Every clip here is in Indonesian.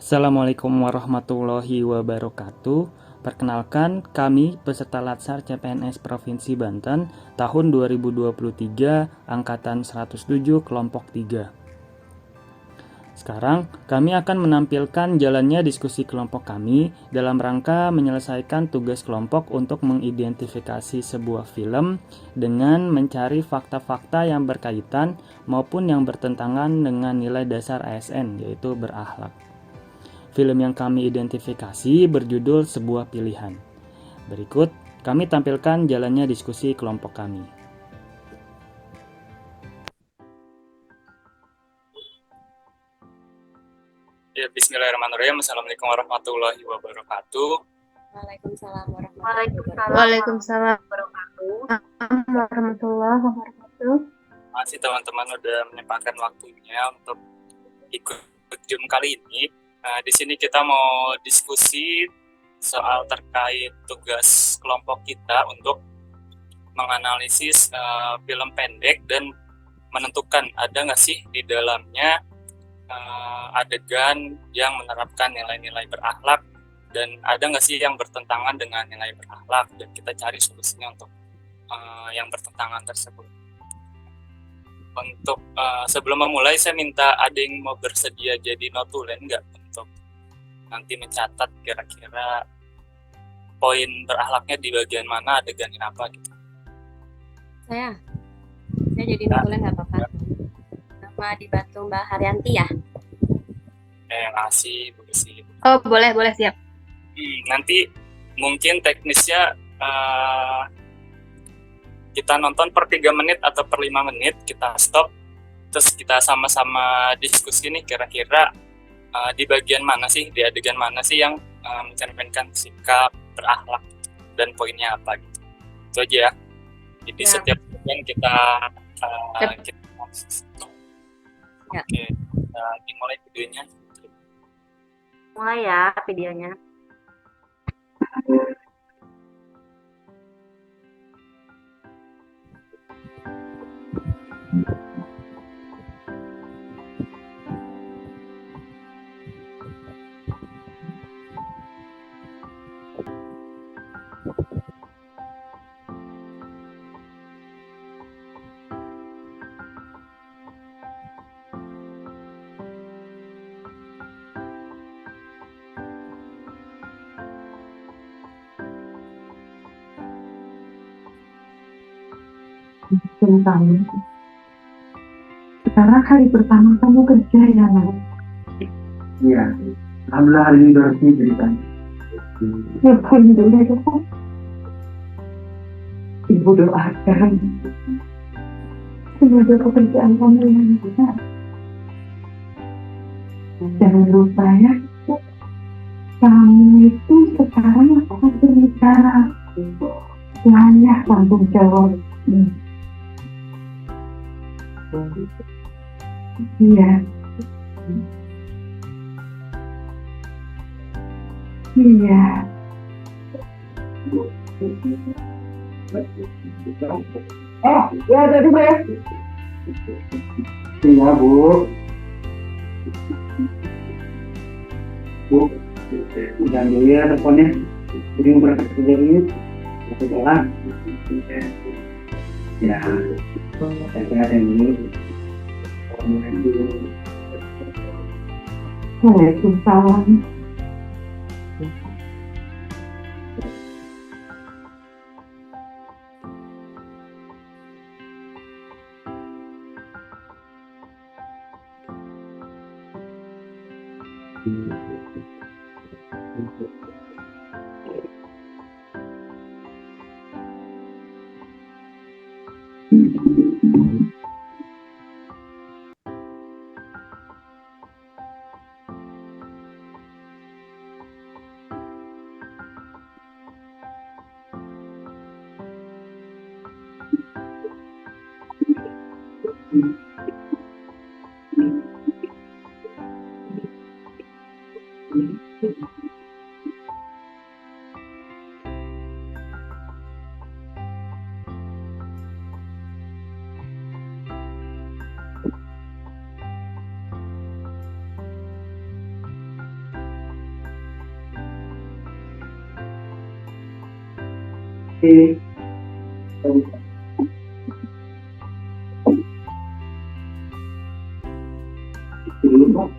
Assalamualaikum warahmatullahi wabarakatuh. Perkenalkan, kami peserta Latsar CPNS Provinsi Banten tahun 2023 angkatan 107 kelompok 3. Sekarang, kami akan menampilkan jalannya diskusi kelompok kami dalam rangka menyelesaikan tugas kelompok untuk mengidentifikasi sebuah film dengan mencari fakta-fakta yang berkaitan maupun yang bertentangan dengan nilai dasar ASN, yaitu berakhlak. Film yang kami identifikasi berjudul Sebuah Pilihan. Berikut, kami tampilkan jalannya diskusi kelompok kami. Ya, bismillahirrahmanirrahim. Assalamualaikum warahmatullahi wabarakatuh. Waalaikumsalam Waalaikumsalam warahmatullahi wabarakatuh. Masih teman-teman udah menyempatkan waktunya untuk ikut Zoom kali ini. Di sini kita mau diskusi soal terkait tugas kelompok kita untuk menganalisis film pendek dan menentukan ada nggak sih di dalamnya adegan yang menerapkan nilai-nilai berakhlak dan ada nggak sih yang bertentangan dengan nilai berakhlak, dan kita cari solusinya untuk yang bertentangan tersebut. Untuk sebelum memulai, saya minta ada yang mau bersedia jadi notulen nggak untuk nanti mencatat kira-kira poin berakhlaknya di bagian mana, adegannya apa gitu. Saya jadi notulen nggak apa-apa. Nama dibantu Mbak Haryanti ya. Makasih Bu Desi. Oh, boleh siap. Nanti mungkin teknisnya kita nonton per 3 menit atau per 5 menit, kita stop, terus kita sama-sama diskusi nih kira-kira di bagian mana sih, di adegan mana sih yang mencerminkan sikap berakhlak dan poinnya apa gitu. Itu aja ya. Jadi setiap bagian kita Ya. Oke, dimulai videonya. Mulai ya videonya. Kamu sekarang hari pertama kamu kerja ya, Nak? Iya, alhamdulillah hari ini udah resmi ceritanya. Ya, alhamdulillah. Ibu doakan semoga pekerjaan kamu lancar. Jangan lupa ya, kamu itu sekarang akan berbicara layak tanggung jawab. Iya. Iya. Ya tadi ya. Iya Bu. Jangan dulu ya teleponnya. Jadi berangkat kerja dulu. Kita jalan. Ya. Saya ada ini. Waalaikumsalam. Ini. Dulu, Pak.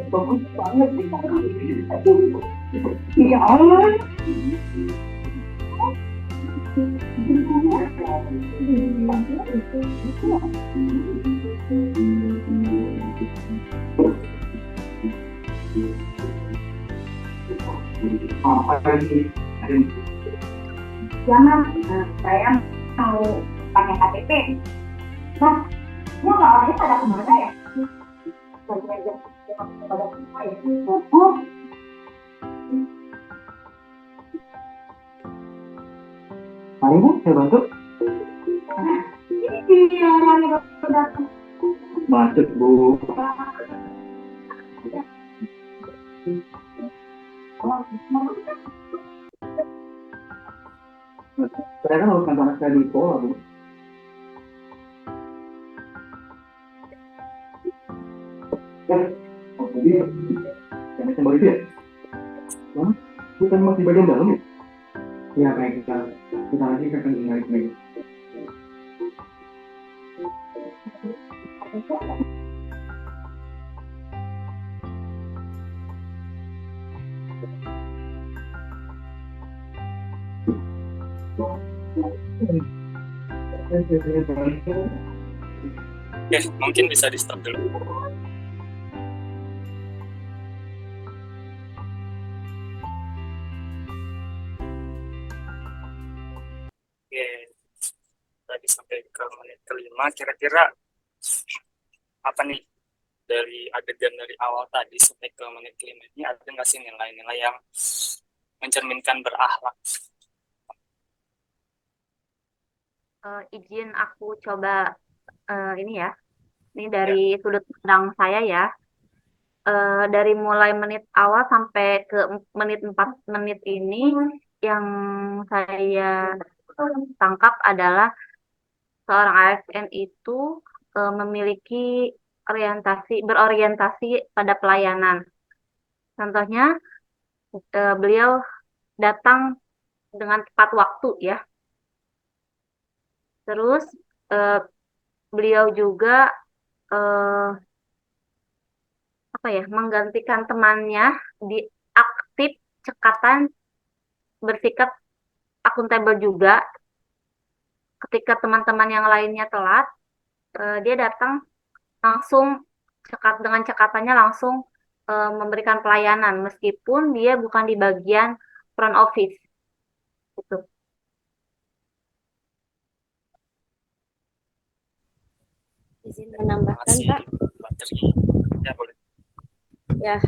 Bagus banget nih. Ya Allah. Apa lagi? Jangan, saya mau pakai KTP. Nah, semua orangnya pada kemana ya? Pada kita ya. Oh, Mari Bu, saya bantu. ini dia orangnya baru datang. Masuk Bu. Saya kan harus ngantar saya di sekolah Bu. Ya, oh tadi yang baru itu ya? Hah? Bukan masih bagian dalam ya? Iya kayak kita lagi akan naik lagi. Oke, mungkin bisa di stop dulu. Oke, tadi sampai ke menit kelima, kira-kira apa nih dari adegan dari awal tadi sampai ke menit kelima ini ada nggak sih nilai-nilai yang mencerminkan berakhlak? Izin aku coba ini ya. Ini dari sudut pandang saya ya. Dari mulai menit awal sampai ke menit 4 menit ini yang saya tangkap adalah seorang ASN itu memiliki berorientasi pada pelayanan. Contohnya beliau datang dengan tepat waktu ya. Terus beliau juga menggantikan temannya di aktif cekatan, bersikap akuntabel juga. Ketika teman-teman yang lainnya telat, dia datang langsung dengan cekatannya langsung memberikan pelayanan meskipun dia bukan di bagian front office. Gitu. Izin menambahkan, Pak. Ya, boleh. Ya,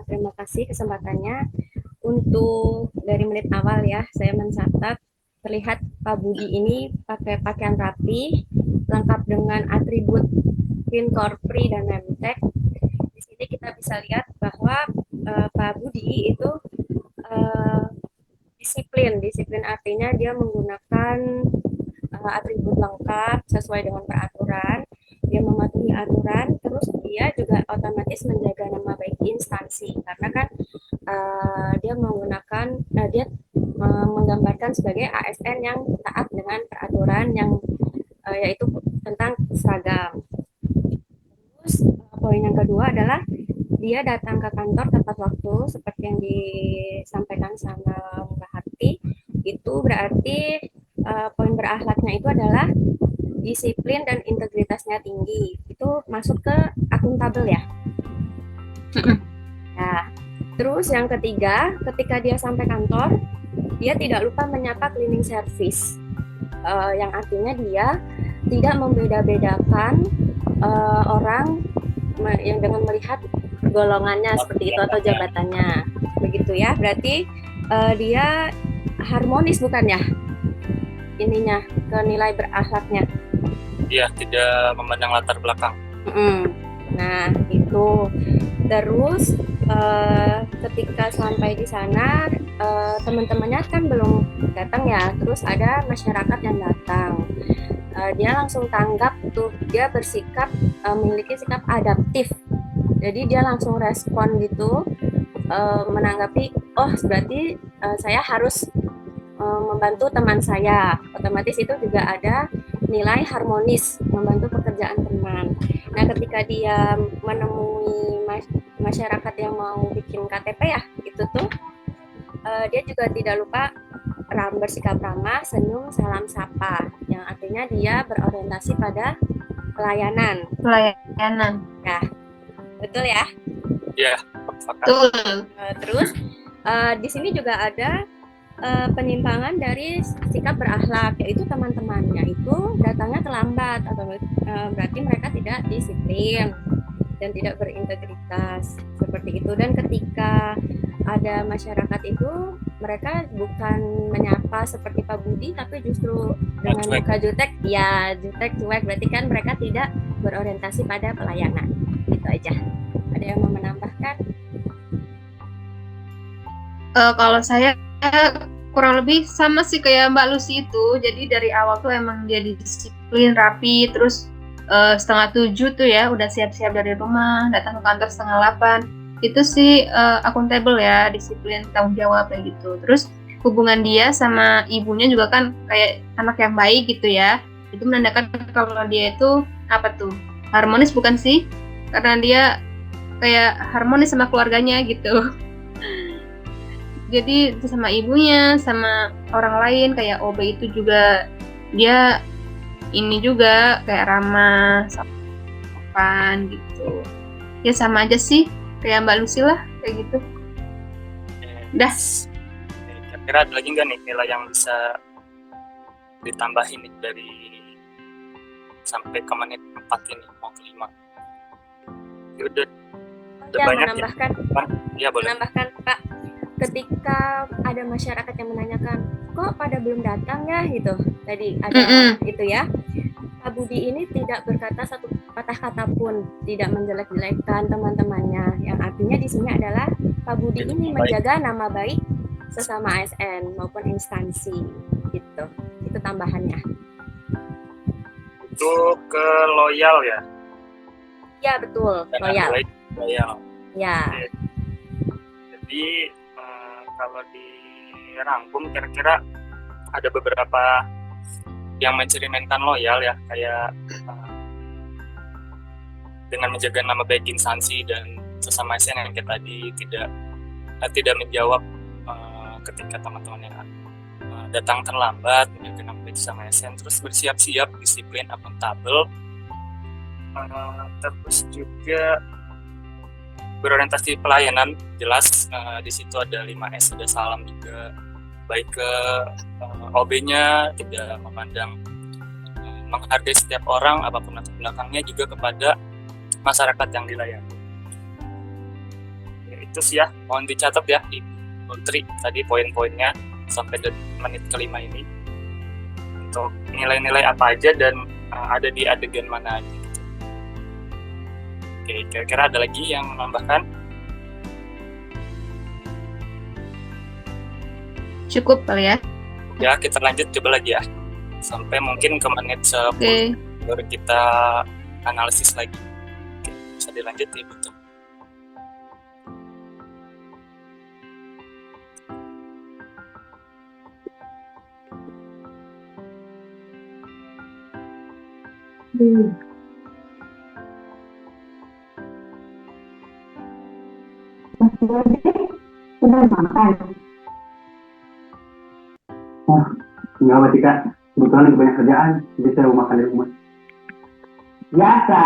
terima kasih kesempatannya. Untuk dari menit awal ya, saya mencatat terlihat Pak Budi ini pakai pakaian rapi, lengkap dengan atribut Finkorpri dan Memtek. Di sini kita bisa lihat bahwa Pak Budi itu disiplin artinya dia menggunakan atribut lengkap sesuai dengan peraturan, dia mematuhi aturan, terus dia juga otomatis menjaga nama baik instansi karena kan dia menggambarkan sebagai ASN yang taat dengan peraturan yang yaitu tentang seragam. Terus poin yang kedua adalah dia datang ke kantor tepat waktu seperti yang disampaikan sama Mbak Hati. Itu berarti poin berakhlaknya itu adalah disiplin dan integritasnya tinggi. Itu masuk ke akuntabel ya. Nah, terus yang ketiga, ketika dia sampai kantor, dia tidak lupa menyapa cleaning service, yang artinya dia tidak membeda-bedakan orang yang dengan melihat golongannya seperti itu atau jabatannya, begitu ya. Berarti dia harmonis bukan ya? Ininya ke nilai berakhlaknya. Iya, tidak memandang latar belakang. Nah, itu. Terus Ketika sampai di sana, teman-temannya kan belum datang ya, terus ada masyarakat yang datang. Dia langsung tanggap tuh, dia bersikap memiliki sikap adaptif. Jadi dia langsung respon gitu, menanggapi, oh berarti saya harus membantu teman saya. Otomatis itu juga ada nilai harmonis membantu pekerjaan teman. Nah, ketika dia menemui masyarakat yang mau bikin KTP ya, itu tuh dia juga tidak lupa bersikap ramah, senyum, salam sapa, yang artinya dia berorientasi pada pelayanan. Pelayanan. Ya, betul ya. Ya, Betul. Terus di sini juga ada penyimpangan dari sikap berakhlak, yaitu teman-temannya itu datangnya terlambat, atau berarti mereka tidak disiplin dan tidak berintegritas seperti itu. Dan ketika ada masyarakat itu, mereka bukan menyapa seperti Pak Budi, tapi justru dengan muka jutek, ya jutek cuek, berarti kan mereka tidak berorientasi pada pelayanan. Itu aja. Ada yang mau menambahkan? Kalau saya kurang lebih sama sih kayak Mbak Lucy itu. Jadi dari awal tuh emang dia disiplin, rapi, terus 6:30 tuh ya udah siap-siap dari rumah, datang ke kantor 7:30. Itu sih akuntabel ya, disiplin, tanggung jawab kayak gitu. Terus hubungan dia sama ibunya juga kan kayak anak yang baik gitu ya. Itu menandakan kalau dia itu apa tuh, harmonis bukan sih? Karena dia kayak harmonis sama keluarganya gitu. Jadi sama ibunya, sama orang lain kayak OB itu juga dia ini juga kayak ramah, sopan gitu. Ya sama aja sih kayak Mbak Lucy lah kayak gitu. Dah. Kira-kira ada lagi nggak nih nilai yang bisa ditambahin nih dari sampai ke menit 4 ini mau ke 5? Ya udah banyak menambahkan ya boleh. Menambahkan Pak, ketika ada masyarakat yang menanyakan kok pada belum datang ya gitu, tadi ada itu ya, Pak Budi ini tidak berkata satu patah kata pun, tidak menjelek-jelekkan teman-temannya, yang artinya di sini adalah Pak Budi ini menjaga nama baik sesama ASN maupun instansi gitu. Itu tambahannya. Itu ke loyal ya? Ya betul, loyal. Ya. Oke. Jadi kalau dirangkum kira-kira ada beberapa yang mencerminkan loyal ya, kayak dengan menjaga nama baik instansi dan sesama ASN yang kita tadi tidak menjawab ketika teman-teman yang datang terlambat, menjaga nama baik sesama ASN, terus bersiap-siap, disiplin, akuntabel, terus juga berorientasi pelayanan, jelas di situ ada 5S, ada salam juga, baik ke OB-nya, tidak memandang, menghargai setiap orang apapun latar belakangnya, juga kepada masyarakat yang dilayani. Ya, itu sih ya, mohon dicatat ya di Putri tadi poin-poinnya sampai menit ke-5 ini, untuk nilai-nilai apa aja dan ada di adegan mana aja. Oke, kira-kira ada lagi yang menambahkan? Cukup kali ya. Ya, kita lanjut coba lagi ya. Sampai mungkin ke menit 10 baru kita analisis lagi. Oke, bisa dilanjut ya, betul. Udah makan. Enggak, Mbak Tika. Kebetulan lagi banyak kerjaan, jadi saya mau makan di rumah. Biasa.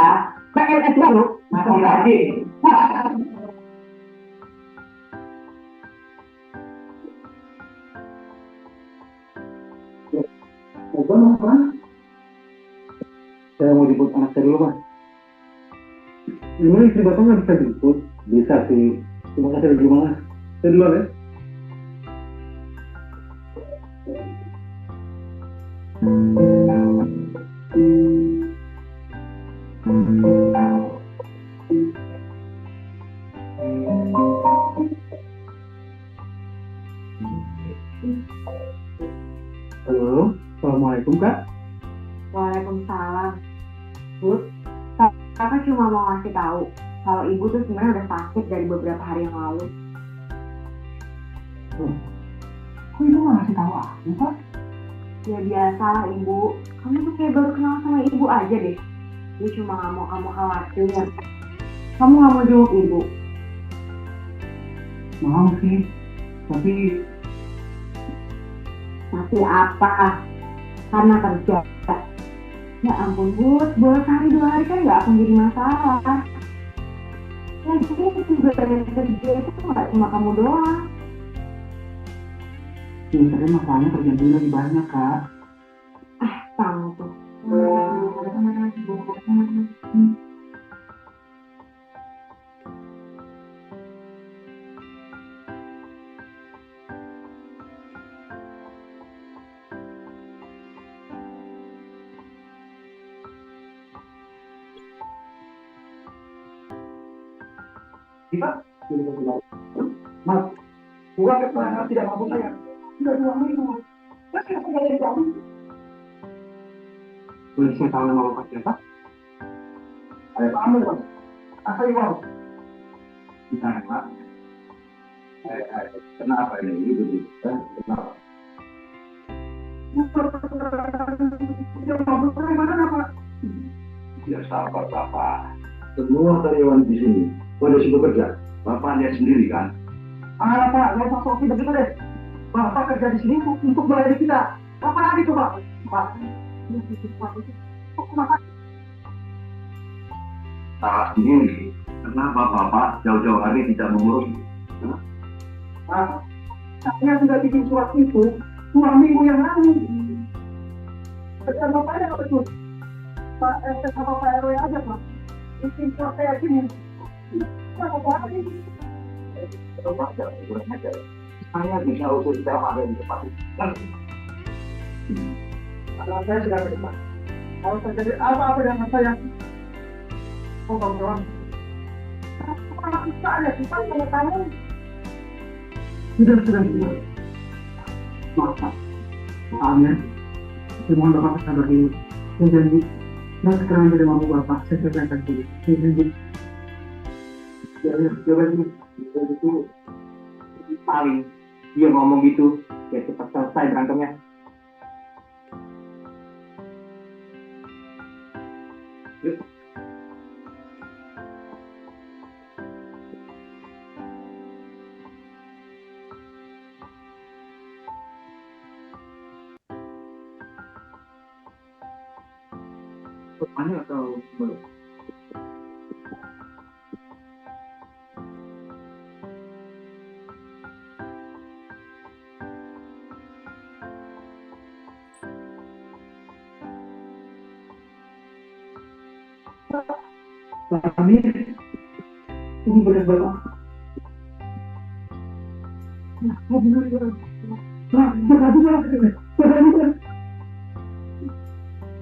PNS baru. Masih lagi. Abang mau kemana? Saya mau jemput anak saya dulu, Mas. Gimana istri Bapak nggak bisa jemput? Bisa sih. Cuma saya lagi malas. Saya duluan ya. Thank you. Kak. Waalaikumsalam. Bu, kakak cuma mau ngasih tahu kalau ibu tuh sebenarnya udah sakit dari beberapa hari yang lalu. Kok ibu nggak ngasih tahu aku, Kak? Ya biasalah ibu, kamu tuh kayak baru kenal sama ibu aja deh. Dia cuma nggak mau kamu khawatir. Kamu nggak mau jenguk ibu. Mau sih, tapi Tapi apa? Karena kerja. Ya ampun, buat hari 2 hari kan nggak akan jadi masalah. Lagi juga yang kerja itu nggak cuma kamu doang. sebenarnya masalahnya kerjaan dulu lebih banyak, Kak. Kamu tuh. Kita Mas, bukan keterangan tidak mampu saya. Sudah 2 minggu. Saya kenapa nggak jadi tahu? Boleh saya tahu nama Bapak siapa? Saya Pak Amir, Mas. Saya mau. Bentar, Pak. Kenapa ini begitu? Kenapa? Tidak sabar, Bapak. Semua karyawan di sini pada sibuk kerja. Bapak lihat sendiri kan? Pak, nggak usah sok begitu deh. Bapak kerja di sini untuk melayani kita. Apa lagi coba? Pak, salah sendiri. Kenapa Bapak jauh-jauh hari tidak mengurus? Saya sudah bikin surat itu 2 minggu yang lalu. Kerjaan Bapak ada apa betul? Pak RT sama Pak RW aja, Pak. Bikin surat kayak gini. Saya bisa usul tidak ada di tempat itu. Kalau saya sudah ke depan. Kalau terjadi apa-apa dengan saya, kawan-kawan. Kalau kita ada kita mengetahui. Sudah. Maaf, Pak. Amir, saya mohon Bapak bersabar dulu. Saya janji, dan sekarang tidak mampu Bapak, saya selesaikan dulu. Saya janji. Coba dulu. Paling dia ngomong gitu, ya cepat selesai berantemnya. Yuk. Mana atau belum? Amir, ini benar-benar.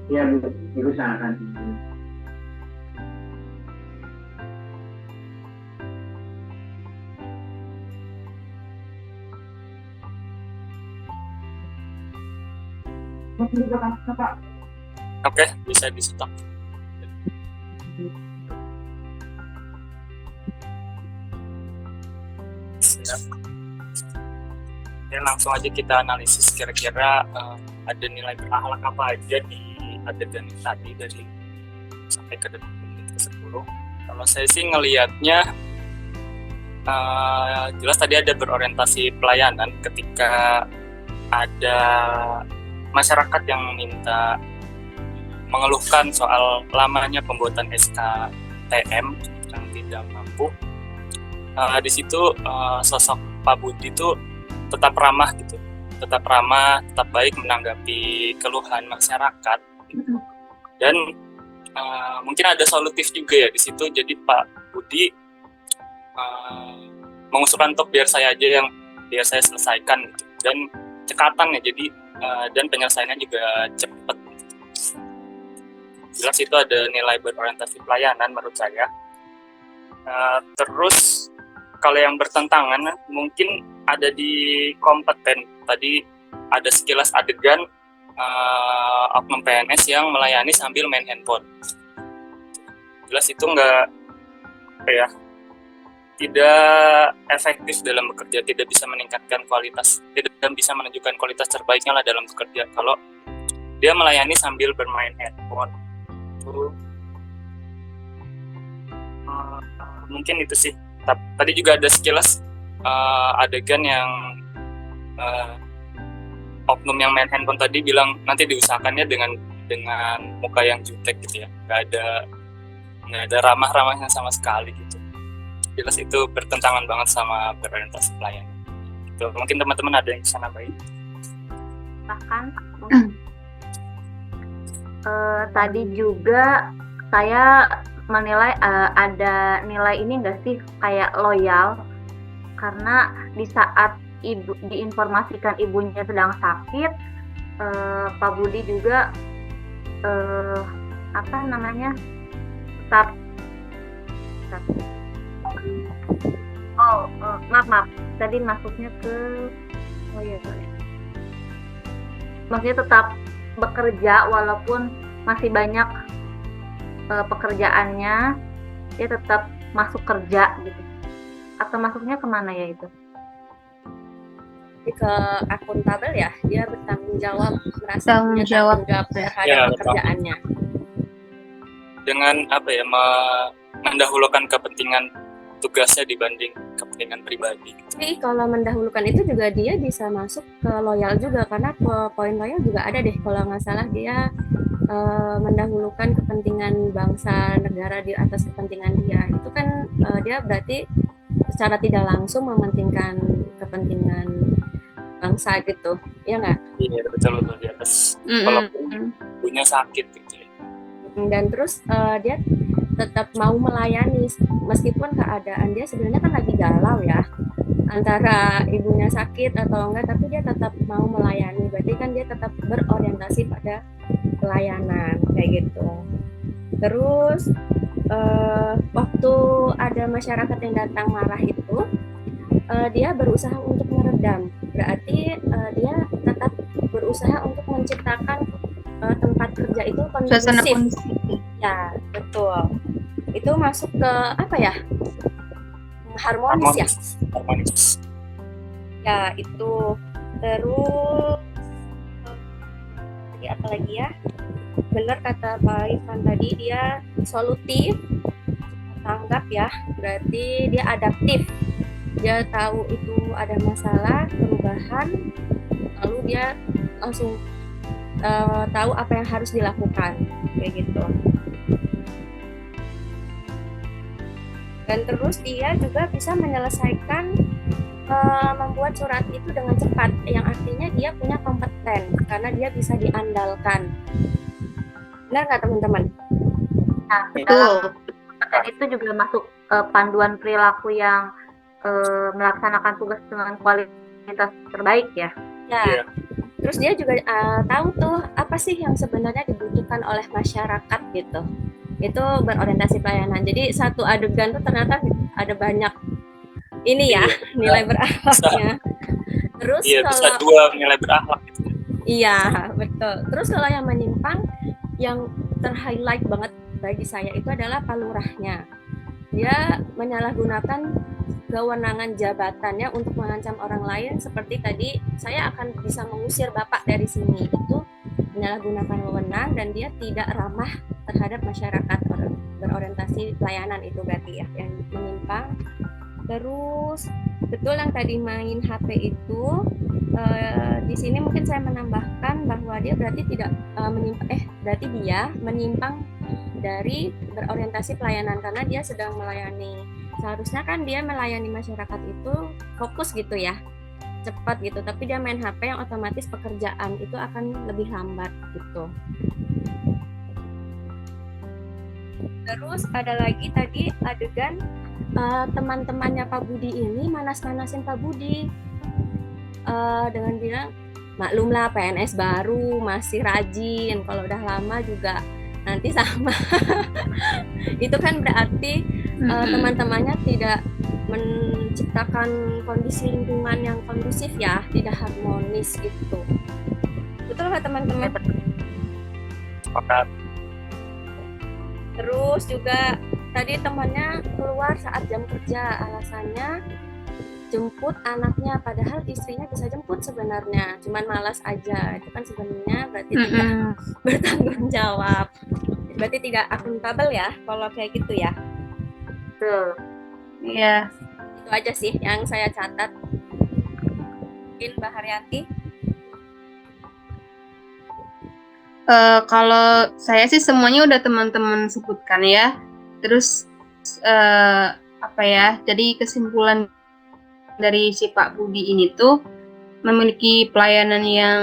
Ya, berusahakan. Oke, bisa di stop. Ya, langsung aja kita analisis kira-kira ada nilai berakhlak apa aja di adegan tadi dari sampai ke menit ke-10. Kalau saya sih ngelihatnya jelas tadi ada berorientasi pelayanan ketika ada masyarakat yang minta mengeluhkan soal lamanya pembuatan SKTM yang tidak mampu. Di situ sosok Pak Budi itu tetap ramah gitu, tetap baik menanggapi keluhan masyarakat gitu. Dan mungkin ada solutif juga ya di situ. Jadi Pak Budi mengusulkan untuk biar saya selesaikan gitu. Dan cekatan ya, jadi dan penyelesaiannya juga cepat. Jelas itu ada nilai berorientasi pelayanan menurut saya. Terus kalau yang bertentangan mungkin ada di kompeten. Tadi ada sekilas adegan oknum PNS yang melayani sambil main handphone. Jelas itu nggak tidak efektif dalam bekerja, tidak bisa meningkatkan kualitas, tidak bisa menunjukkan kualitas terbaiknya lah dalam bekerja kalau dia melayani sambil bermain handphone. Mungkin itu sih. Tadi juga ada sekilas adegan yang oknum yang main handphone tadi bilang nanti diusahakannya dengan muka yang jutek gitu ya, nggak ada ramah-ramahnya sama sekali gitu. Jelas itu bertentangan banget sama berorientasi pelayanan. Gitu. Mungkin teman-teman ada yang bisa nambahin? Bahkan tadi juga saya menilai ada nilai ini nggak sih kayak loyal, karena di saat ibu diinformasikan ibunya sedang sakit, Pak Budi juga tetap maaf tadi masuknya ke maksudnya tetap bekerja walaupun masih banyak pekerjaannya, dia tetap masuk kerja gitu. Atau masuknya kemana ya itu? Ke akuntabel ya, dia bertanggung jawab, merasa Tanggung punya jawab. tanggung jawab terhadap Ya, pekerjaannya. Dengan mendahulukan kepentingan tugasnya dibanding kepentingan pribadi. Tapi kalau mendahulukan itu juga dia bisa masuk ke loyal juga, karena poin loyal juga ada deh kalau nggak salah, dia mendahulukan kepentingan bangsa negara di atas kepentingan dia. Itu kan dia berarti secara tidak langsung mementingkan kepentingan bangsa gitu, ya nggak? Iya, betul di atas. Walaupun punya sakit gitu ya. Dan terus dia tetap mau melayani meskipun keadaan dia sebenarnya kan lagi galau ya, antara ibunya sakit atau enggak, tapi dia tetap mau melayani. Berarti kan dia tetap berorientasi pada pelayanan kayak gitu. Terus waktu ada masyarakat yang datang marah itu, dia berusaha untuk meredam. Berarti dia tetap berusaha untuk menciptakan tempat kerja itu Suasana kondusif. kondusif. Ya, betul. Itu masuk ke apa ya? Harmonis ya. Harmonis. Ya, itu. Terus apa lagi ya? Benar kata Pak Irfan tadi, dia solutif, tanggap ya. Berarti dia adaptif. Dia tahu itu ada masalah, perubahan, lalu dia langsung tahu apa yang harus dilakukan, kayak gitu. Dan terus dia juga bisa menyelesaikan membuat surat itu dengan cepat, yang artinya dia punya kompeten karena dia bisa diandalkan. Benar nggak teman-teman? Nah, Betul. dan itu juga masuk panduan perilaku yang melaksanakan tugas dengan kualitas terbaik ya. Ya. Iya. Terus dia juga tahu tuh apa sih yang sebenarnya dibutuhkan oleh masyarakat gitu. Itu berorientasi pelayanan. Jadi satu adegan tuh ternyata ada banyak ini ya, nilai berakhlaknya. Terus Iya, bisa kalau dua nilai berakhlak gitu. iya, betul. Terus kalau yang menyimpang, yang terhighlight banget bagi saya itu adalah Pak Lurahnya. Dia menyalahgunakan kewenangan jabatannya untuk mengancam orang lain, seperti tadi, saya akan bisa mengusir Bapak dari sini. Itu menyalahgunakan wewenang dan dia tidak ramah terhadap masyarakat, berorientasi pelayanan itu berarti ya, yang menyimpang. Terus betul yang tadi main HP itu, di sini mungkin saya menambahkan bahwa dia berarti berarti dia menyimpang dari berorientasi pelayanan karena dia sedang melayani. Seharusnya kan dia melayani masyarakat itu fokus gitu ya, cepat gitu, tapi dia main HP yang otomatis pekerjaan itu akan lebih lambat gitu. Terus ada lagi tadi adegan teman-temannya Pak Budi ini manas-manasin Pak Budi dengan bilang, maklumlah PNS baru masih rajin, kalau udah lama juga nanti sama. Itu kan berarti teman-temannya tidak menciptakan kondisi lingkungan yang kondusif ya, tidak harmonis gitu. Betul nggak teman-teman? Sepakat. Terus juga tadi temannya keluar saat jam kerja, alasannya jemput anaknya, padahal istrinya bisa jemput sebenarnya, cuman malas aja. Itu kan sebenarnya berarti tidak bertanggung jawab, berarti tidak akuntabel ya kalau kayak gitu ya. Betul. Iya. Itu aja sih yang saya catat. Mungkin Mbak Haryanti. Kalau saya sih semuanya udah teman-teman sebutkan ya. Terus apa ya? Jadi kesimpulan dari si Pak Budi ini tuh memiliki pelayanan yang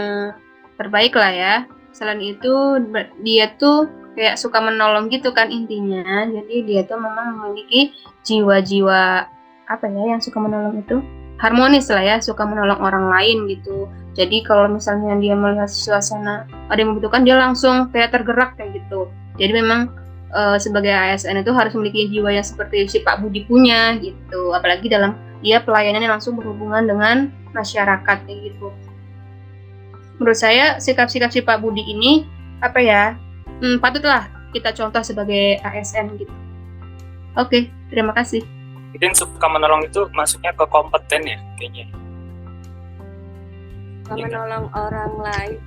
terbaik lah ya. Selain itu dia tuh kayak suka menolong gitu kan intinya. Jadi dia tuh memang memiliki jiwa-jiwa apa ya yang suka menolong itu harmonis lah ya, suka menolong orang lain gitu. Jadi kalau misalnya dia melihat suasana ada yang membutuhkan, dia langsung kayak tergerak kayak gitu. Jadi memang sebagai ASN itu harus memiliki jiwa yang seperti si Pak Budi punya gitu. Apalagi dalam dia pelayanannya langsung berhubungan dengan masyarakat kayak gitu. Menurut saya sikap-sikap si Pak Budi ini apa ya patutlah kita contoh sebagai ASN gitu. Oke, terima kasih. Mungkin suka menolong itu masuknya ke kompeten ya kayaknya. Menolong orang lain,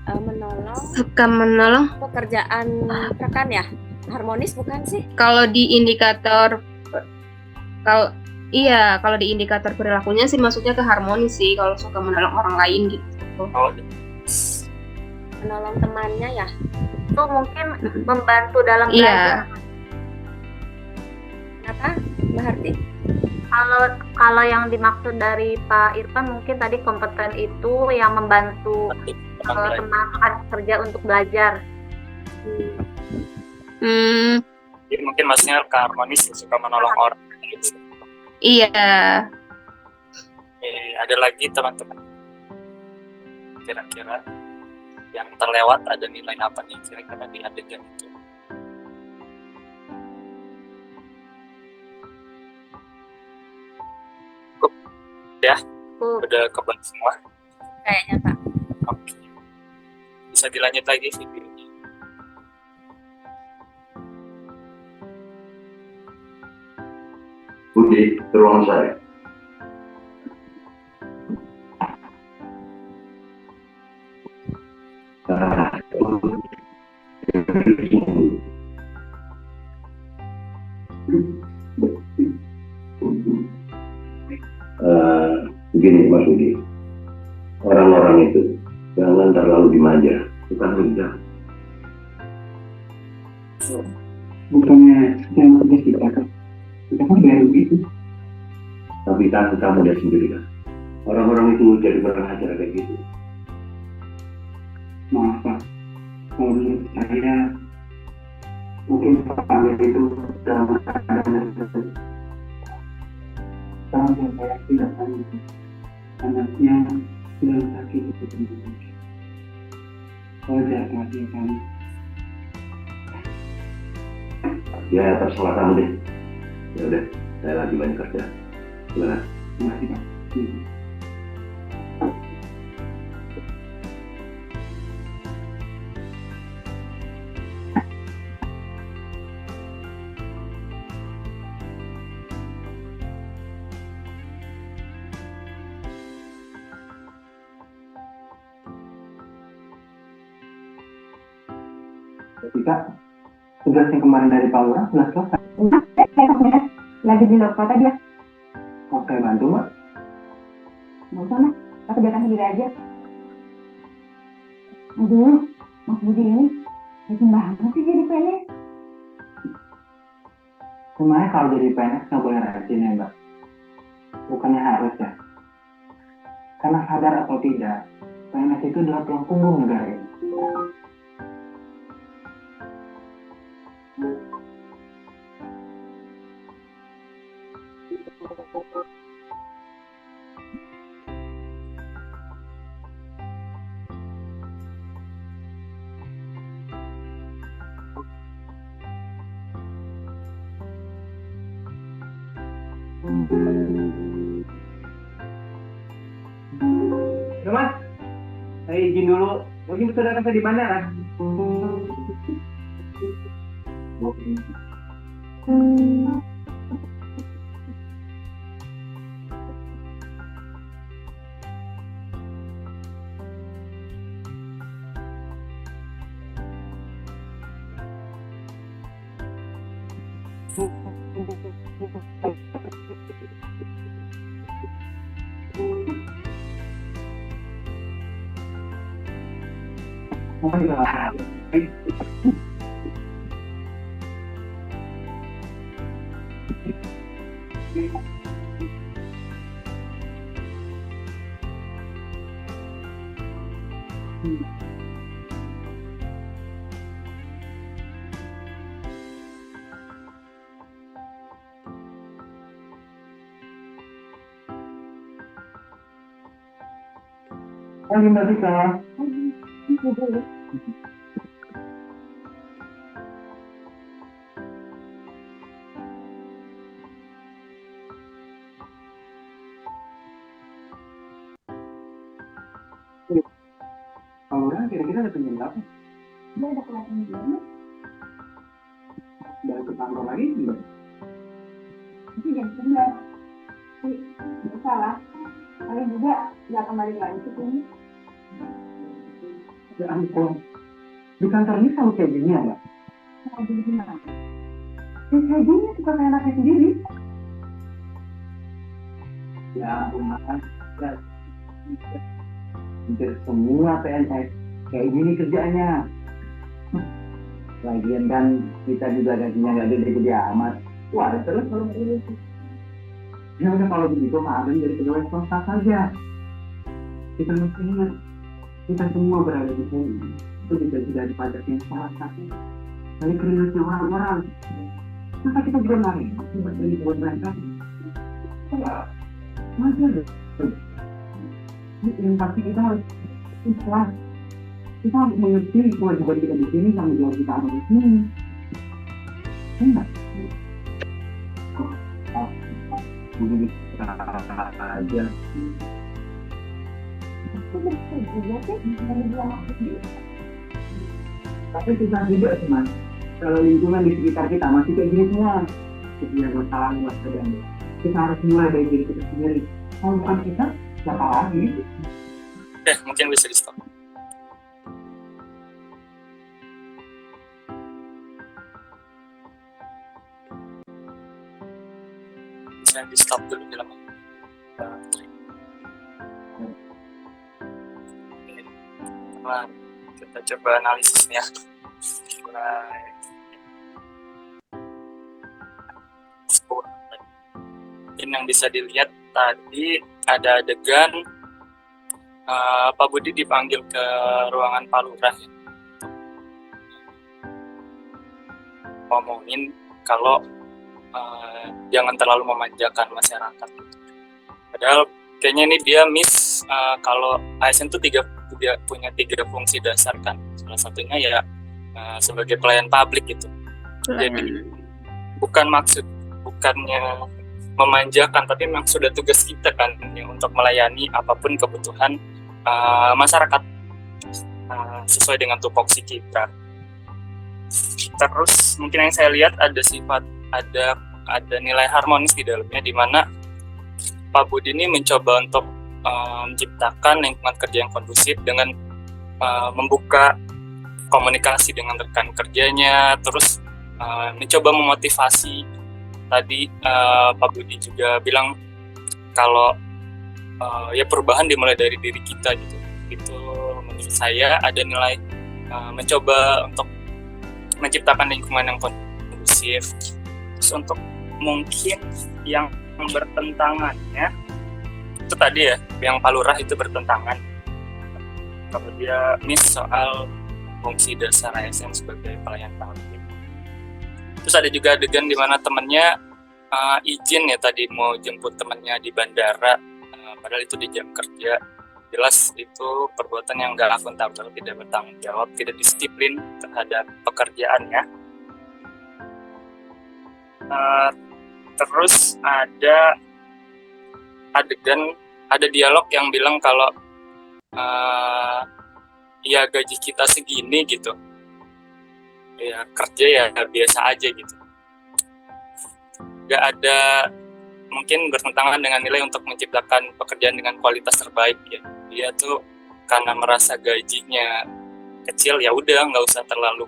Suka menolong. pekerjaan rekan ya, harmonis bukan sih? Kalau di indikator kalau di indikator perilakunya sih masuknya ke harmonis sih kalau suka menolong orang lain gitu. Oh, Menolong temannya ya. Itu mungkin membantu dalam Iya. belajar. Kenapa Mbak Harti? Kalau yang dimaksud dari Pak Irfan mungkin tadi kompeten itu yang membantu teman kerja untuk belajar. Jadi mungkin maksudnya ke harmonis suka menolong orang. Iya. Ada lagi teman-teman kira-kira yang terlewat ada nilai apa nih kira-kira di adegan itu? Cukup ya? Udah kebal semua? Kayaknya Pak. Oke. Bisa dilanjut lagi sih videonya. Budi, ke ruangan saya. Begini Mas Budi, orang-orang itu jangan terlalu dimanja, bukan rendah. Bukannya yang kerja kita kan baru gitu. Tapi kan kamu lihat sendiri kan, orang-orang itu jadi kurang ajar kayak gitu. Maaf Pak, kalau menurut saya mungkin Pak Amir itu dalam keadaan yang sekarang yang saya tidak tahu anaknya sedang sakit itu sendiri. Wajar perhatian kami. Ya terserah kamu deh. Ya udah, saya lagi banyak kerja. Gimana? Terima kasih Pak. Ketika tugas yang kemarin dari Pak Lurah sudah selesai. Lagi di luar kota dia. Oke, bantu Mbak. Nggak usah Mas, kita kerjakan sendiri aja. Aduh, Mas Budi ini rajin banget sih jadi PNS. Sebenarnya kalau jadi PNS nggak boleh rajin ya Mbak. Bukannya harus ya. Karena sadar atau tidak, PNS itu adalah tulang punggung negara ini. Udah Mas, saya izin dulu Mungkin saudara saya di bandara. Oh iya. Oh iya Mbak Tika. Kalau orang kira-kira ada pinjam berapa? Dia ada kelas ini dulu. Dari ke kantor lagi Mbak? Itu jam 9. Bisa lah. Paling juga nggak kembali lagi ke sini. Ya ampun. Di kantor ini selalu kayak gini ya Mbak? Nah, jadi gimana? Ya kayak gini suka kayak anaknya sendiri. Ya ampun Mas. Ya. Hampir semua PNS kayak gini kerjanya. Lagian kan kita juga gajinya nggak gede-gede amat. Wah, terus kalau nggak gede. Ya udah kalau begitu maafin dari pegawai swasta saja. Kita mesti ingat, kita semua berada di sini. Itu juga sudah dipajakin swasta. Dari keringatnya orang-orang. Masa kita juga lari buat jadi buat mereka? Masih ada. Yang pasti kita harus ikhlas. Kita harus mengerti kewajiban kita di sini, tanggung jawab kita ada di sini. Enggak. Udah kita aja. Tapi susah juga sih Mas. Kalau lingkungan di sekitar kita masih kayak gini semua. Jadi yang masalah buat sedang. Kita harus mulai dari diri kita sendiri. Kalau bukan kita, siapa lagi? Mungkin bisa di stop. Bisa di stop dulu filmnya. Nah, kita coba analisisnya. Mulai 10. Mungkin yang bisa dilihat tadi ada adegan Pak Budi dipanggil ke ruangan Pak Lurah ya, ngomongin kalau jangan terlalu memanjakan masyarakat. Padahal kayaknya ini dia miss kalau ASN itu punya tiga fungsi dasar kan. Salah satunya ya sebagai pelayan publik gitu. Jadi bukannya memanjakan, tapi memang sudah tugas kita kan ya, untuk melayani apapun kebutuhan masyarakat sesuai dengan tupoksi kita. Terus mungkin yang saya lihat ada nilai harmonis di dalamnya, di mana Pak Budi ini mencoba untuk menciptakan lingkungan kerja yang kondusif dengan membuka komunikasi dengan rekan kerjanya, terus mencoba memotivasi. Tadi Pak Budi juga bilang kalau ya perubahan dimulai dari diri kita gitu. Itu menurut saya ada nilai mencoba untuk menciptakan lingkungan yang kondusif. Terus untuk mungkin yang bertentangannya itu tadi ya, yang Pak Lurah itu bertentangan. Kalau dia miss soal fungsi dasar ASN sebagai pelayan publik. Terus ada juga adegan di mana temannya izin ya tadi mau jemput temannya di bandara, padahal itu di jam kerja. Jelas itu perbuatan yang nggak akuntabel, tidak bertanggung jawab, tidak disiplin terhadap pekerjaannya. Terus ada adegan, ada dialog yang bilang kalau ya gaji kita segini gitu, ya kerja ya biasa aja gitu, nggak ada, mungkin bertentangan dengan nilai untuk menciptakan pekerjaan dengan kualitas terbaik ya. Dia tuh karena merasa gajinya kecil, ya udah nggak usah terlalu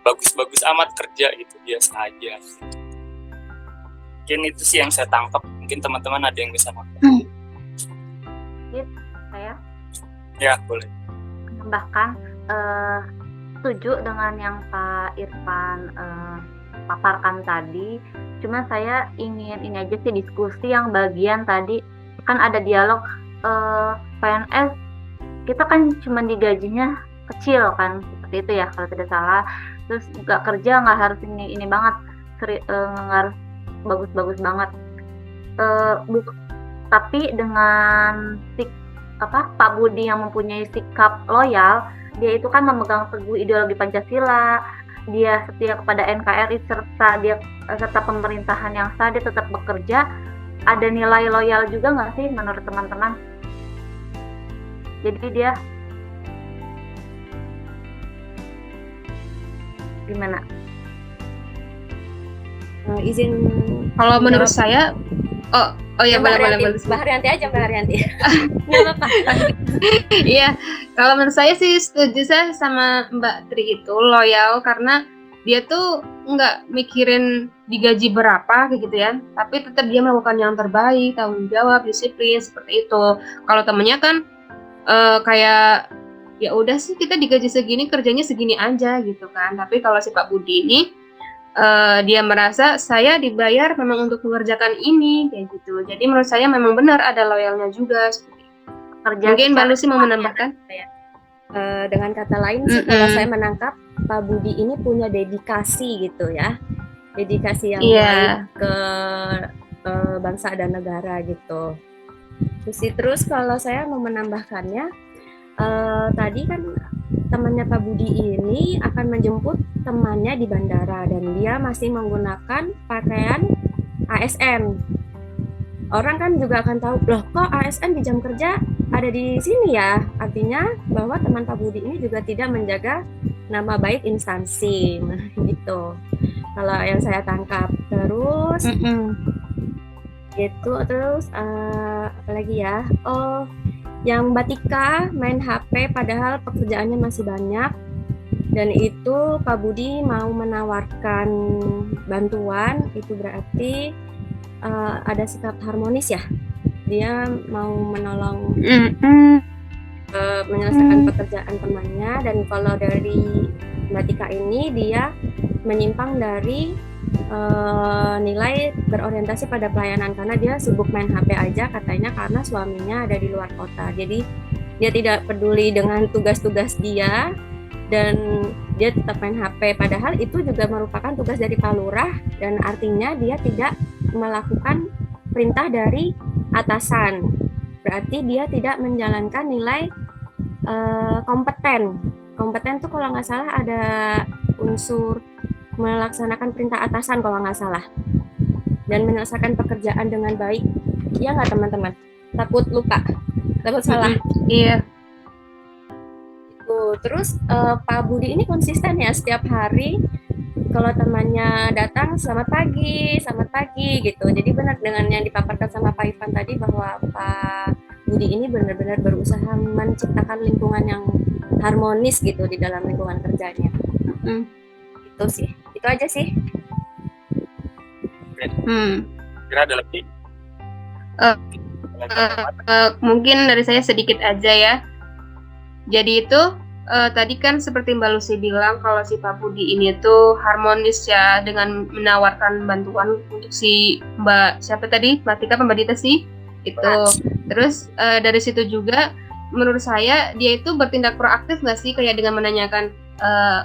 bagus-bagus amat kerja gitu, biasa aja. Mungkin itu sih yang saya tangkap. Mungkin teman-teman ada yang bisa nangkap. Saya Ya boleh. menambahkan, setuju dengan yang Pak Irfan paparkan tadi. Cuma saya ingin ini aja sih, diskusi yang bagian tadi kan ada dialog, PNS kita kan cuma digajinya kecil kan, seperti itu ya kalau tidak salah. Terus nggak kerja nggak harus ini banget, nggak harus bagus-bagus banget. Tapi dengan Pak Budi yang mempunyai sikap loyal, dia itu kan memegang teguh ideologi Pancasila, dia setia kepada NKRI serta pemerintahan yang sah, dia tetap bekerja. Ada nilai loyal juga nggak sih menurut teman-teman? Jadi dia gimana? Izin Kalau menurut menjawab. saya, oh ya, Mbak boleh. Haryanti. Mbak Haryanti aja, Mbak Haryanti. Nggak apa-apa. Iya, kalau menurut saya sih setuju saya sama Mbak Tri itu loyal, karena dia tuh nggak mikirin digaji berapa kayak gitu ya, tapi tetap dia melakukan yang terbaik, tanggung jawab, disiplin seperti itu. Kalau temennya kan kayak ya udah sih kita digaji segini, kerjanya segini aja gitu kan. Tapi kalau si Pak Budi ini dia merasa saya dibayar memang untuk mengerjakan ini kayak gitu. Jadi menurut saya memang benar ada loyalnya juga. Mungkin Mbak Lucy mau menambahkan? Dengan kata lain sih, kalau saya menangkap Pak Budi ini punya dedikasi gitu ya, dedikasi yang baik ke bangsa dan negara gitu. Terus kalau saya mau menambahkannya, tadi kan temannya Pak Budi ini akan menjemput temannya di bandara dan dia masih menggunakan pakaian ASN. Orang kan juga akan tahu, loh kok ASN di jam kerja ada di sini ya? Artinya bahwa teman Pak Budi ini juga tidak menjaga nama baik instansi, gitu. Kalau yang saya tangkap. Terus terus apa lagi ya? Oh, yang Mbak Tika main HP padahal pekerjaannya masih banyak, dan itu Pak Budi mau menawarkan bantuan, itu berarti ada sikap harmonis ya, dia mau menolong menyelesaikan pekerjaan temannya. Dan kalau dari Mbak Tika ini, dia menyimpang dari nilai berorientasi pada pelayanan, karena dia sibuk main HP aja katanya karena suaminya ada di luar kota. Jadi dia tidak peduli dengan tugas-tugas dia dan dia tetap main HP, padahal itu juga merupakan tugas dari Pak Lurah, dan artinya dia tidak melakukan perintah dari atasan. Berarti dia tidak menjalankan nilai kompeten. Kompeten tuh kalau nggak salah ada unsur melaksanakan perintah atasan kalau nggak salah, dan menyelesaikan pekerjaan dengan baik. Iya nggak teman-teman? Takut lupa, takut salah. Iya. Terus Pak Budi ini konsisten ya, setiap hari kalau temannya datang selamat pagi gitu. Jadi benar dengan yang dipaparkan sama Pak Ivan tadi, bahwa Pak Budi ini benar-benar berusaha menciptakan lingkungan yang harmonis gitu di dalam lingkungan kerjanya. Itu sih, itu aja sih. Kira ada lebih? Mungkin dari saya sedikit aja ya. Jadi itu tadi kan seperti Mbak Lucy bilang, kalau si Pak Budi ini tuh harmonis ya dengan menawarkan bantuan untuk si Mbak siapa tadi, Mbak Tika, Mbak Dita sih itu. Terus dari situ juga menurut saya dia itu bertindak proaktif nggak sih, kayak dengan menanyakan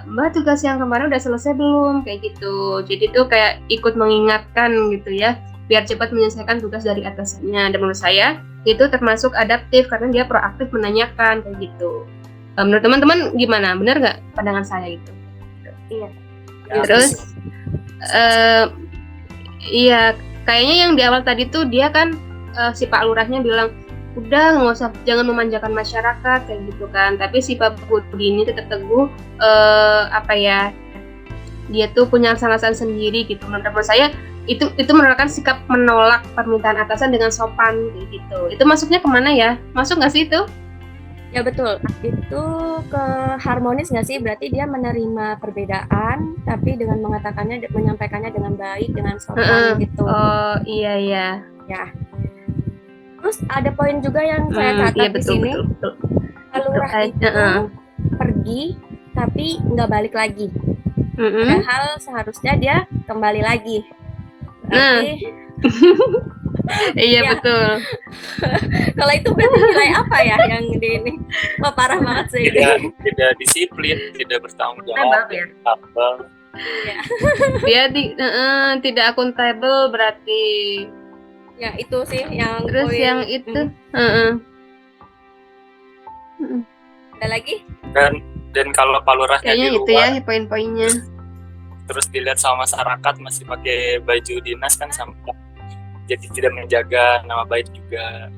Mbak tugas yang kemarin udah selesai belum kayak gitu. Jadi tuh kayak ikut mengingatkan gitu ya, biar cepat menyelesaikan tugas dari atasannya. Dan menurut saya itu termasuk adaptif karena dia proaktif menanyakan kayak gitu. Menurut teman-teman gimana? Benar nggak pandangan saya itu? Iya. Terus iya, kayaknya yang di awal tadi tuh dia kan si Pak Lurahnya bilang udah nggak usah, jangan memanjakan masyarakat kayak gitu kan. Tapi si Pak Budi ini tetap teguh, apa ya, dia tuh punya alasan sendiri gitu. Menurut saya itu merupakan sikap menolak permintaan atasan dengan sopan kayak gitu. Itu masuknya kemana ya? Masuk nggak sih itu? Ya betul, itu ke harmonis nggak sih? Berarti dia menerima perbedaan, tapi dengan menyampaikannya dengan baik, dengan sopan gitu. Oh iya iya. Ya. Terus ada poin juga yang saya catat Iya, di betul, sini. betul. Pak Lurah itu pergi, tapi nggak balik lagi. Padahal seharusnya dia kembali lagi. Berarti, iya ya. betul. Kalau itu berarti nilai apa ya yang di ini? Wah, parah banget sih. Tidak disiplin, tidak bertanggung jawab, ya. Dia tidak akuntabel berarti. Ya itu sih yang Terus poin. yang itu. Ada lagi? Dan kalau Pak Lurahnya Kayaknya di itu luar, ya poin-poinnya. terus dilihat sama masyarakat masih pakai baju dinas kan sama, jadi tidak menjaga nama baik juga.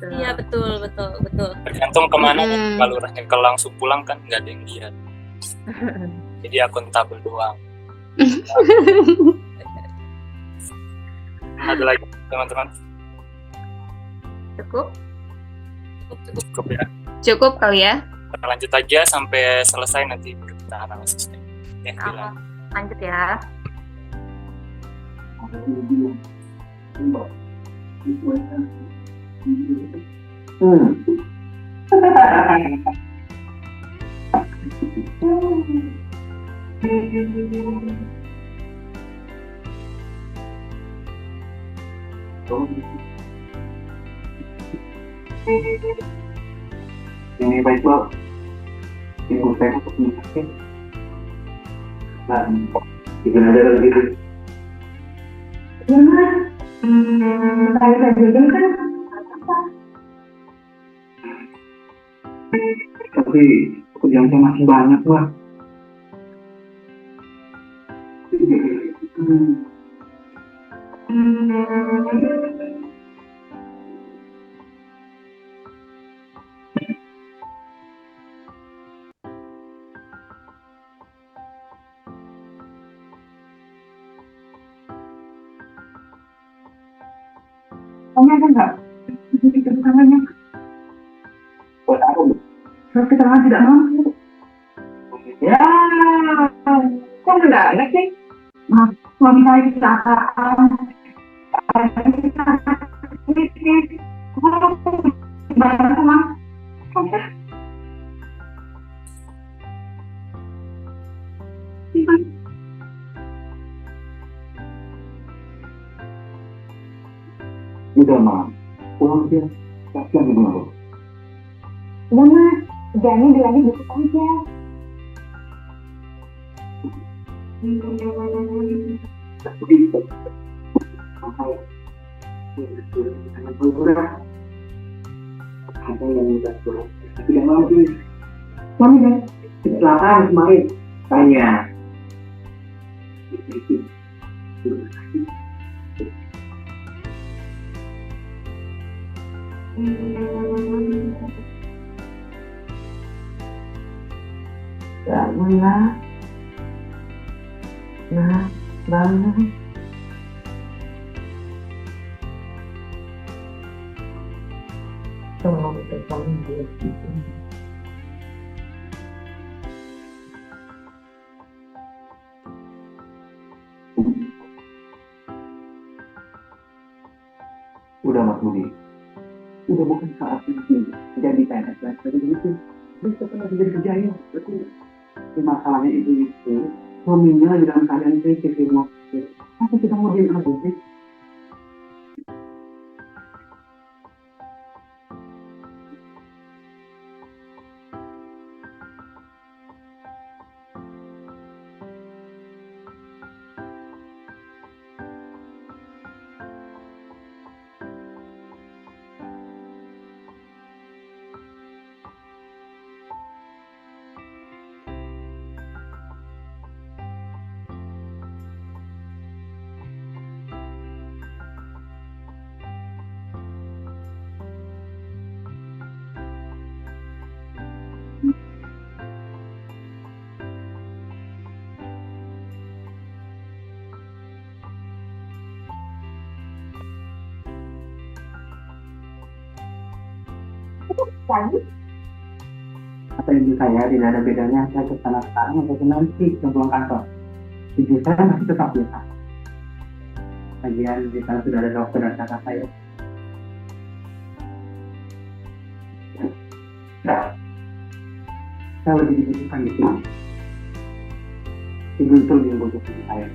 Iya betul. Tergantung kemana Pak Lurahnya, kalau langsung pulang kan nggak ada yang lihat. Jadi akuntabel doang. Ada lagi teman-teman? Cukup ya. Cukup kali ya. Kita lanjut aja sampai selesai, nanti kita analisisnya. Lanjut ya. Ini baik banget. Ibu saya untuk menyakit. Nah, bikin aja begitu. Ya mas, saya jajan kan apa? Tapi kerjaannya masih banyak lah. Kamu ada nggak? Itu tangannya. Buat apa? Tapi tangan tidak mampu. Ya, kok mendadak sih? Mas, suami saya kecelakaan. Bantu mas. Udah mah, pulang dia. Kasihan ibu lo. Udah mas, jangan bilangnya besok aja. Ada yang minta surat, tidak mampu. Suami kan kecelakaan kemarin. Tanya. Bangunlah. Nah, bangun. Tolong telepon dia. Udah Mas Budi, udah bukan saatnya jadi PNS lagi begitu. Bisa pernah jadi kerjanya, betul. Masalahnya itu suaminya lagi dalam keadaan kritis di rumah sakit. Apa kita mau diam aja sih? Kata ibu saya tidak ada bedanya saya ke sana sekarang ataupun nanti ke pulang kantor. Ibu saya masih tetap biasa. Lagian di sana sudah ada dokter dan kakak saya. Nah, saya lebih dibutuhkan di sini. Ibu itu lebih membutuhkan saya.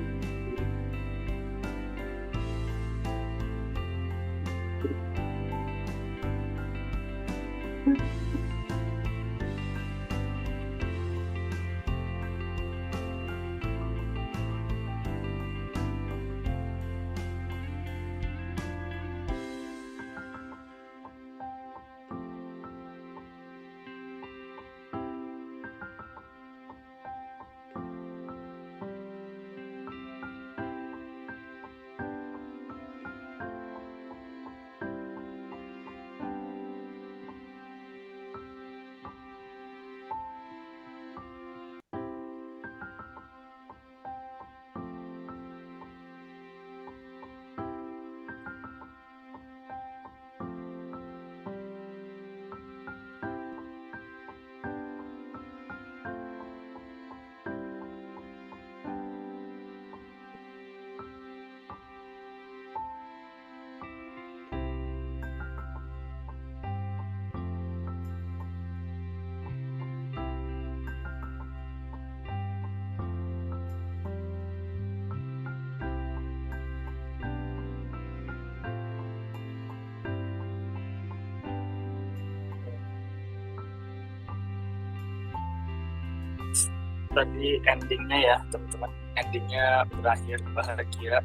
Tadi endingnya ya teman-teman, endingnya berakhir bahagia,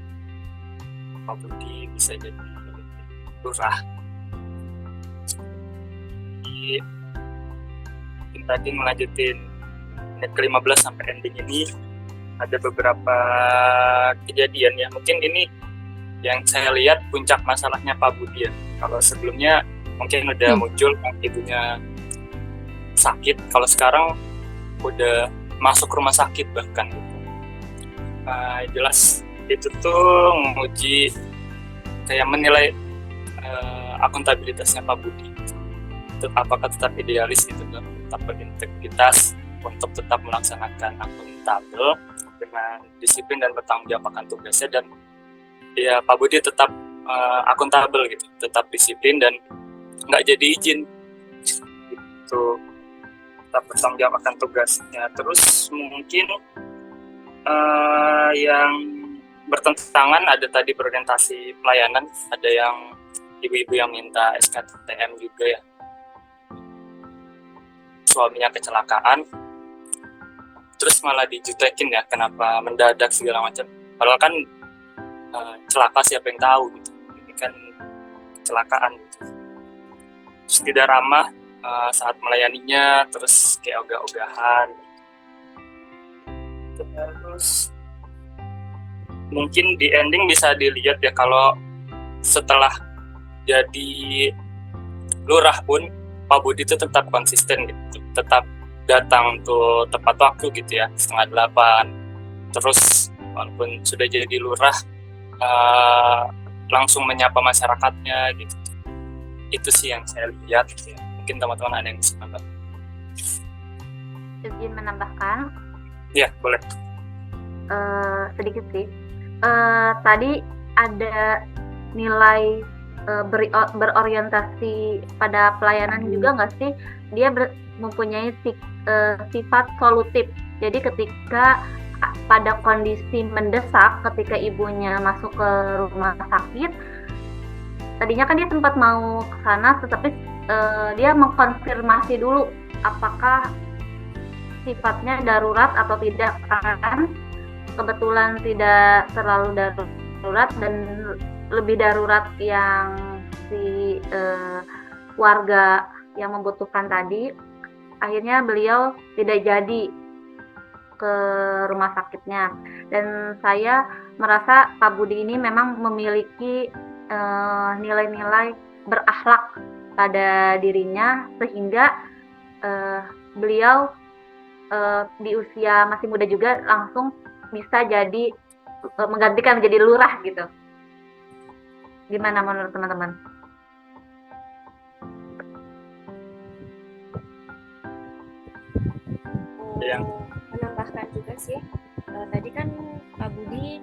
Pak Budi bisa jadi lurah. Jadi tadi melanjutin menit ke-15 sampai ending ini ada beberapa kejadian ya, mungkin ini yang saya lihat puncak masalahnya Pak Budi ya. Kalau sebelumnya mungkin udah muncul ibunya sakit, kalau sekarang udah masuk rumah sakit bahkan gitu. Jelas itu tuh menguji kayak menilai akuntabilitasnya Pak Budi, apakah tetap idealis gitu, tetap berintegritas untuk tetap melaksanakan akuntabel dengan disiplin dan bertanggung jawab akan tugasnya, dan ya Pak Budi tetap akuntabel gitu, tetap disiplin dan nggak jadi izin gitu, tetap bertanggung jawab akan tugasnya. Terus mungkin yang bertentangan ada tadi berorientasi pelayanan, ada yang ibu-ibu yang minta SKTM juga ya, suaminya kecelakaan terus malah dijutekin ya, kenapa mendadak segala macam, padahal kan celaka siapa yang tahu gitu, ini kan kecelakaan gitu. Terus tidak ramah saat melayaninya, terus kayak ogah-ogahan. Terus mungkin di ending bisa dilihat ya, kalau setelah jadi lurah pun Pak Budi itu tetap konsisten gitu, tetap datang tuh tepat waktu gitu ya, 7:30. Terus walaupun sudah jadi lurah langsung menyapa masyarakatnya gitu. Itu sih yang saya lihat gitu ya. Mungkin teman-teman ada yang bisa nambah. Izin menambahkan? Ya, boleh. Sedikit sih. Tadi ada nilai berorientasi pada pelayanan juga nggak sih? Dia mempunyai sifat solutif. Jadi ketika pada kondisi mendesak, ketika ibunya masuk ke rumah sakit, tadinya kan dia sempat mau ke sana, tetapi dia mengkonfirmasi dulu apakah sifatnya darurat atau tidak, kan kebetulan tidak terlalu darurat dan lebih darurat yang si warga yang membutuhkan tadi. Akhirnya beliau tidak jadi ke rumah sakitnya, dan saya merasa Pak Budi ini memang memiliki nilai-nilai berakhlak pada dirinya, sehingga beliau di usia masih muda juga langsung bisa jadi menggantikan menjadi lurah gitu. Gimana menurut teman-teman? Yang Menambahkan juga sih, tadi kan Pak Budi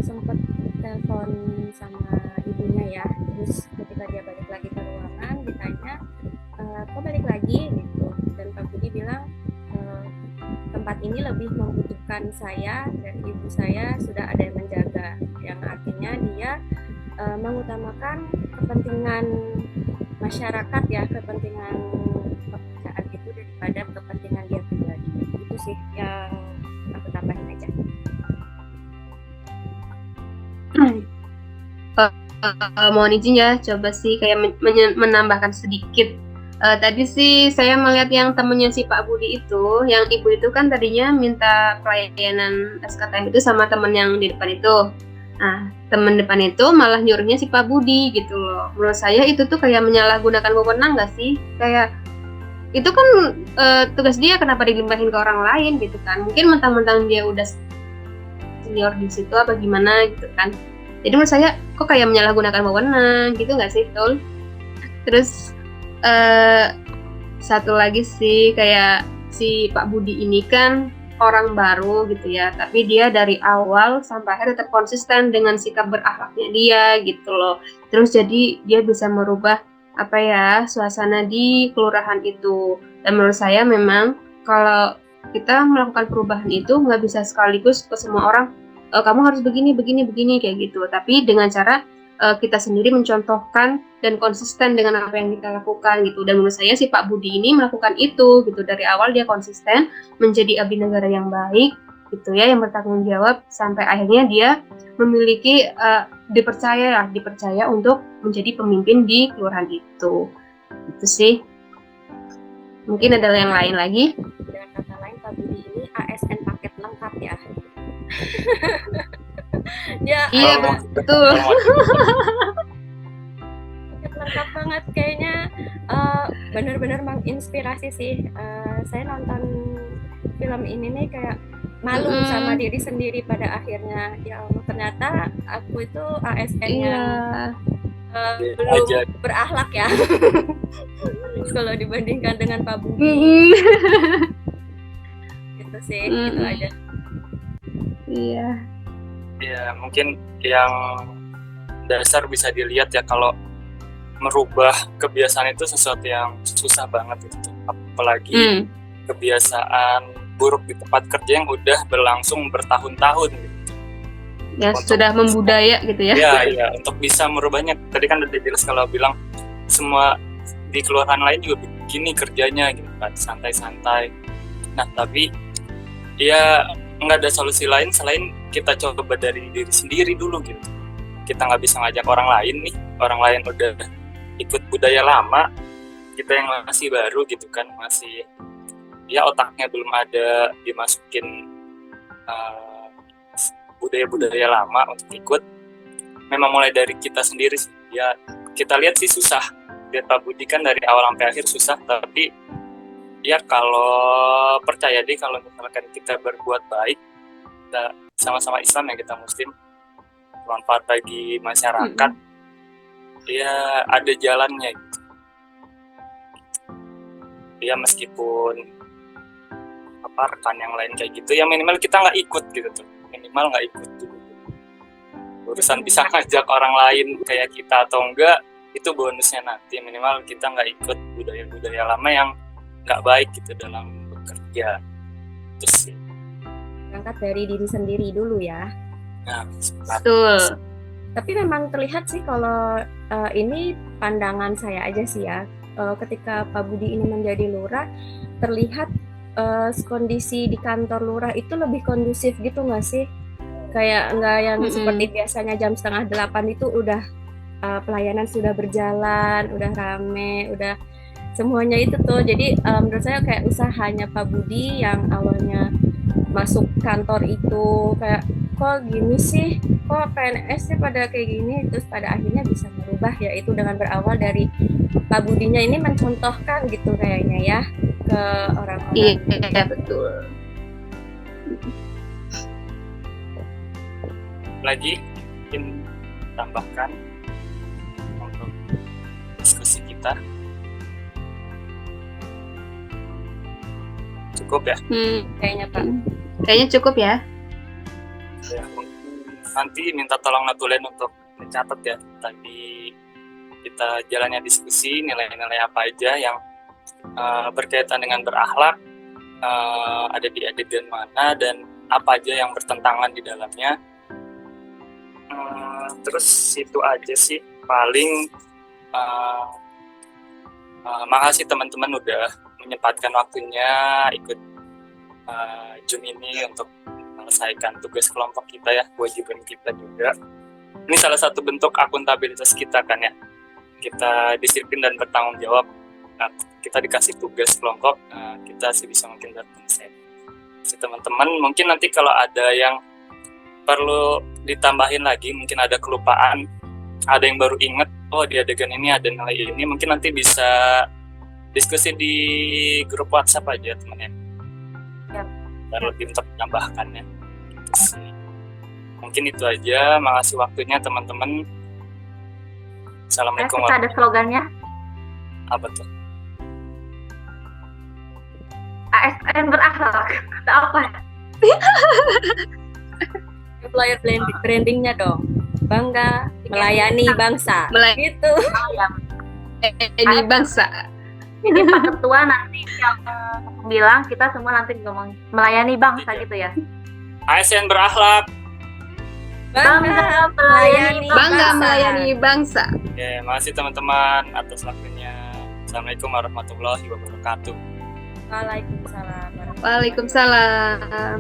sempat telepon sama ibunya ya, terus ketika dia balik lagi ke ruangan ditanya, kok balik lagi gitu, dan Pak Budi bilang, tempat ini lebih membutuhkan saya dan ibu saya sudah ada yang menjaga, yang artinya dia mengutamakan kepentingan masyarakat ya, kepentingan pekerjaan itu daripada kepentingan dia pribadi. Itu sih yang aku tambahin aja. Mohon izin ya, coba sih kayak menambahkan sedikit. Tadi sih saya melihat yang temennya si Pak Budi itu, yang ibu itu kan tadinya minta pelayanan SKTM itu sama temen yang di depan itu. Nah, temen depan itu malah nyuruhnya si Pak Budi gitu loh. Menurut saya itu tuh kayak menyalahgunakan wewenang nggak sih? Kayak itu kan tugas dia, kenapa dilimpahin ke orang lain gitu kan? Mungkin mentang-mentang dia udah senior di situ apa gimana gitu kan? Jadi menurut saya kok kayak menyalahgunakan wewenang gitu nggak sih, Tul? Terus satu lagi sih, kayak si Pak Budi ini kan orang baru gitu ya, tapi dia dari awal sampai akhir tetap konsisten dengan sikap berakhlaknya dia gitu loh. Terus jadi dia bisa merubah suasana di kelurahan itu. Dan menurut saya memang kalau kita melakukan perubahan itu nggak bisa sekaligus ke semua orang, kamu harus begini kayak gitu. Tapi dengan cara kita sendiri mencontohkan dan konsisten dengan apa yang kita lakukan gitu. Dan menurut saya si Pak Budi ini melakukan itu gitu, dari awal dia konsisten menjadi abdi negara yang baik gitu ya, yang bertanggung jawab, sampai akhirnya dia memiliki dipercaya untuk menjadi pemimpin di kelurahan itu. Itu sih. Mungkin ada yang lain lagi. Dengan kata lain, Pak Budi ini ASN paket lengkap ya. Dia Iya, betul. paket lengkap banget kayaknya, benar-benar menginspirasi sih. Saya nonton film ini nih kayak malu sama diri sendiri pada akhirnya. Ya Allah, ternyata aku itu ASN yang belum berakhlak ya. Kalau dibandingkan dengan Pak Budi. Gitu sih, gitu aja. Iya. ya mungkin yang dasar bisa dilihat ya, kalau merubah kebiasaan itu sesuatu yang susah banget gitu. Apalagi kebiasaan buruk di tempat kerja yang udah berlangsung bertahun-tahun gitu. Ya, sudah membudaya gitu ya. Iya, untuk bisa merubahnya. Tadi kan udah jelas kalau bilang semua di kelurahan lain juga begini kerjanya gitu kan, santai-santai. Nah, tapi ya nggak ada solusi lain selain kita coba dari diri sendiri dulu gitu. Kita nggak bisa ngajak orang lain nih, orang lain udah ikut budaya lama, kita yang masih baru gitu kan, masih ya otaknya belum ada dimasukin budaya-budaya lama untuk ikut. Memang mulai dari kita sendiri sih. Ya kita lihat sih susah, lihat Pak Budi kan dari awal sampai akhir susah, tapi ya kalau percaya deh, kalau misalkan kita berbuat baik, kita sama-sama Islam ya, kita Muslim, bermanfaat bagi masyarakat, ya ada jalannya gitu. Ya meskipun rekan yang lain kayak gitu, ya minimal kita nggak ikut gitu tuh, minimal nggak ikut dulu. Urusan bisa ngajak orang lain kayak kita atau enggak, itu bonusnya nanti. Minimal kita nggak ikut budaya-budaya lama yang nggak baik gitu dalam bekerja. Terus Berangkat dari diri sendiri dulu ya. nah, Betul. Tapi memang terlihat sih kalau ini pandangan saya aja sih ya. Ketika Pak Budi ini menjadi lurah, terlihat kondisi di kantor lurah itu lebih kondusif gitu nggak sih? Kayak nggak yang seperti biasanya jam 7:30 itu udah pelayanan sudah berjalan, udah rame, udah semuanya itu tuh. Jadi menurut saya kayak usahanya Pak Budi yang awalnya masuk kantor itu kayak kok gini sih, kok PNS sih pada kayak gini, terus pada akhirnya bisa merubah, yaitu dengan berawal dari Pak Budinya ini mencontohkan gitu kayaknya ya ke orang-orang. Iya, betul. Lagi mungkin tambahkan untuk diskusi kita. Cukup ya? Kayaknya Pak. Kayaknya cukup ya. Ya, nanti minta tolong Natulen untuk mencatat ya tadi kita jalannya diskusi nilai-nilai apa aja yang berkaitan dengan berakhlak, ada di adegan mana dan apa aja yang bertentangan di dalamnya. Terus itu aja sih paling. Makasih teman-teman udah menyempatkan waktunya ikut Zoom ini untuk menyelesaikan tugas kelompok kita ya, kewajiban kita juga. Ini salah satu bentuk akuntabilitas kita kan ya, kita disiplin dan bertanggung jawab. Kita dikasih tugas kelompok, kita sebisa mungkin berkonsen. Si teman-teman mungkin nanti kalau ada yang perlu ditambahin lagi, mungkin ada kelupaan, ada yang baru inget, oh di adegan ini ada nilai ini, mungkin nanti bisa diskusi di grup WhatsApp aja teman-teman. Yap. Dan lebih untuk menambahkannya. Gitu sih. Mungkin itu aja, makasih waktunya teman-teman. Assalamualaikum Kita ada slogannya, Apa tuh? ASN berakhlak. Atau apa? Employer brandingnya dong. Bangga melayani bangsa. Gitu. Ini bangsa. Ini Pak Ketua nanti yang bilang, kita semua nanti ngomong melayani bangsa gitu ya. ASN berakhlak. Bangga melayani Bangga bangsa. melayani bangsa. Oke, makasih teman-teman atas waktunya. Assalamualaikum warahmatullahi wabarakatuh. Waalaikumsalam. Waalaikumsalam.